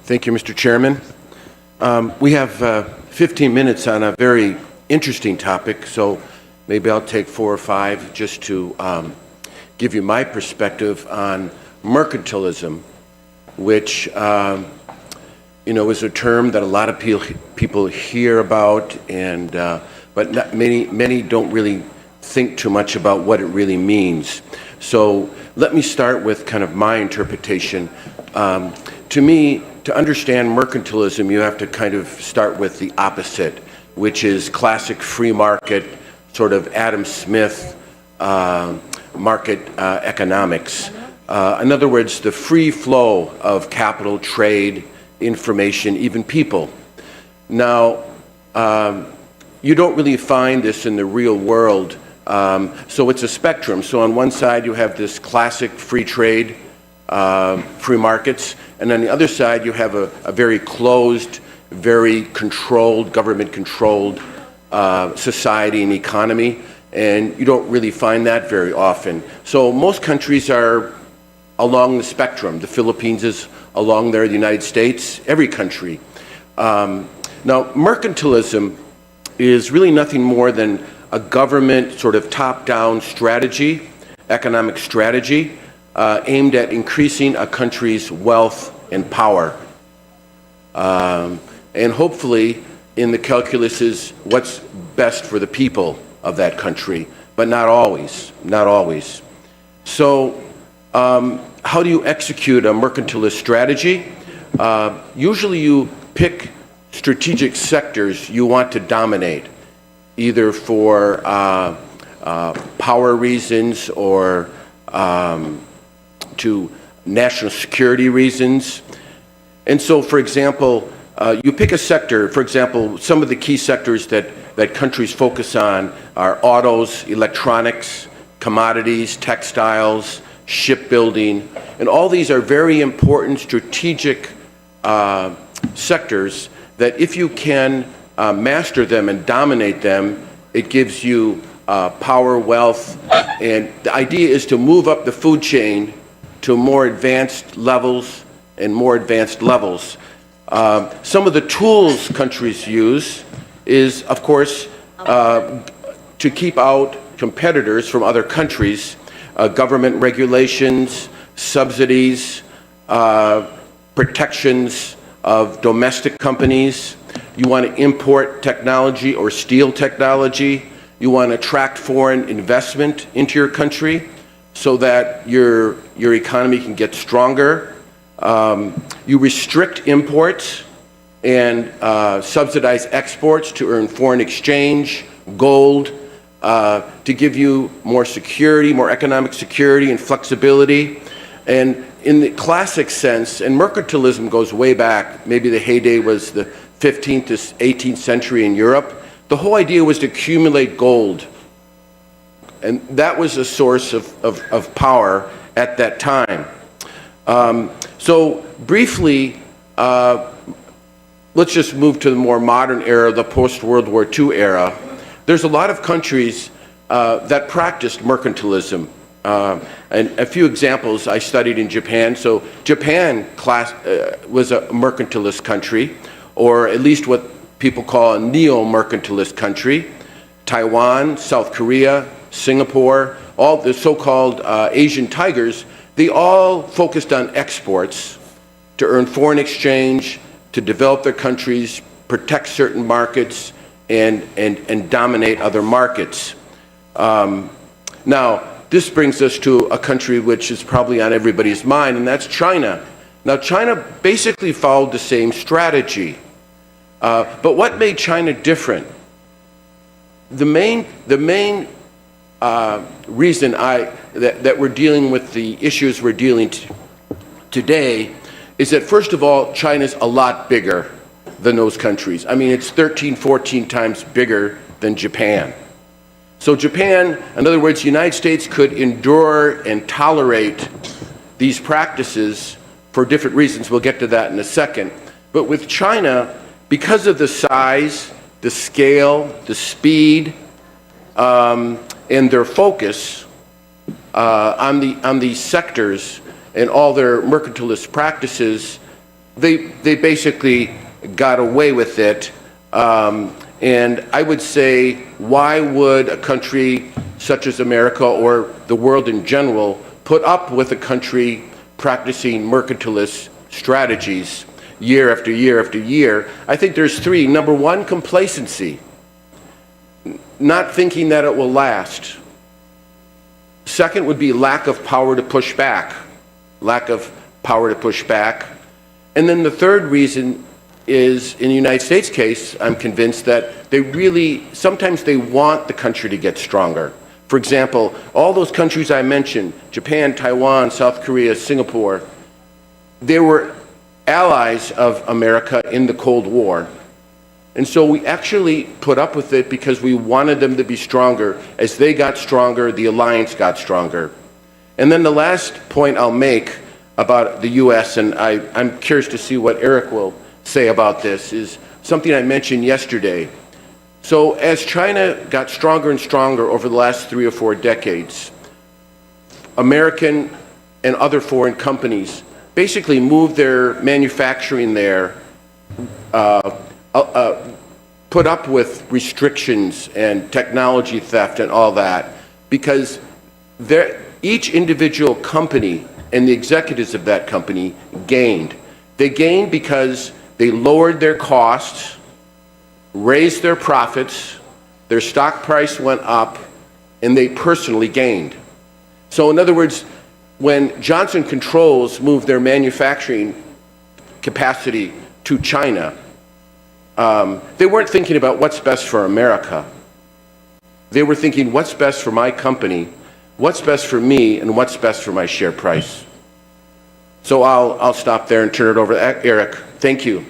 Thank you, Mr. Chairman. We have 15 minutes on a very interesting topic, so maybe I'll take 4 or 5 just to give you my perspective on mercantilism, which is a term that a lot of people hear about, and but many don't really think too much about what it really means. So let me start with kind of my interpretation. To me, to understand mercantilism, you have to kind of start with the opposite, which is classic free market, sort of Adam Smith market economics. In other words, the free flow of capital, trade, information, even people. Now, you don't really find this in the real world, so it's a spectrum. So on one side you have this classic free trade, free markets, and on the other side you have a very closed, very controlled, government-controlled society and economy, and you don't really find that very often. So most countries are along the spectrum. The Philippines is along there, the United States, every country. Now, mercantilism is really nothing more than a government sort of top-down strategy, economic strategy, aimed at increasing a country's wealth and power. And hopefully, in the calculus is what's best for the people of that country, but not always, not always. So, how do you execute a mercantilist strategy? Usually you pick strategic sectors you want to dominate, either for power reasons or to national security reasons. And so, for example, you pick a sector. For example, some of the key sectors that countries focus on are autos, electronics, commodities, textiles, shipbuilding, and all these are very important strategic sectors that if you can master them and dominate them, it gives you power, wealth, and the idea is to move up the food chain to more advanced levels and more advanced levels. Some of the tools countries use is, of course, to keep out competitors from other countries, government regulations, subsidies, protections of domestic companies. You want to import technology or steal technology. You want to attract foreign investment into your country so that your economy can get stronger. You restrict imports and subsidize exports to earn foreign exchange, gold, to give you more security, more economic security and flexibility. And in the classic sense, and mercantilism goes way back, maybe the heyday was the 15th to 18th century in Europe, the whole idea was to accumulate gold. And that was a source of power at that time. So briefly, let's just move to the more modern era, the post-World War II era. There's a lot of countries that practiced mercantilism. And a few examples I studied in Japan. So Japan was a mercantilist country, or at least what people call a neo-mercantilist country. Taiwan, South Korea, Singapore, all the so-called Asian tigers, they all focused on exports to earn foreign exchange, to develop their countries, protect certain markets, and dominate other markets. Now, this brings us to a country which is probably on everybody's mind, and that's China. Now, China basically followed the same strategy. But what made China different? The main reason that we're dealing with the issues we're dealing today is that, first of all, China's a lot bigger than those countries. I mean, it's 13, 14 times bigger than Japan. So Japan, in other words, the United States could endure and tolerate these practices for different reasons. We'll get to that in a second. But with China, because of the size, the scale, the speed, and their focus on these sectors and all their mercantilist practices, they basically got away with it. And I would say, why would a country such as America or the world in general put up with a country practicing mercantilist strategies year after year after year? I think there's three. Number one, complacency. Not thinking that it will last. Second would be lack of power to push back. Lack of power to push back. And then the third reason is, in the United States case, I'm convinced that sometimes they want the country to get stronger. For example, all those countries I mentioned, Japan, Taiwan, South Korea, Singapore, they were allies of America in the Cold War. And so we actually put up with it because we wanted them to be stronger. As they got stronger, the alliance got stronger. And then the last point I'll make about the U.S., and I'm curious to see what Eric will say about this, is something I mentioned yesterday. So as China got stronger and stronger over the last 3 or 4 decades, American and other foreign companies basically moved their manufacturing there, put up with restrictions and technology theft and all that, because each individual company and the executives of that company gained. They gained because they lowered their costs, raised their profits, their stock price went up, and they personally gained. So in other words, when Johnson Controls moved their manufacturing capacity to China, they weren't thinking about what's best for America. They were thinking, what's best for my company, what's best for me, and what's best for my share price. So I'll stop there and turn it over to Eric. Thank you.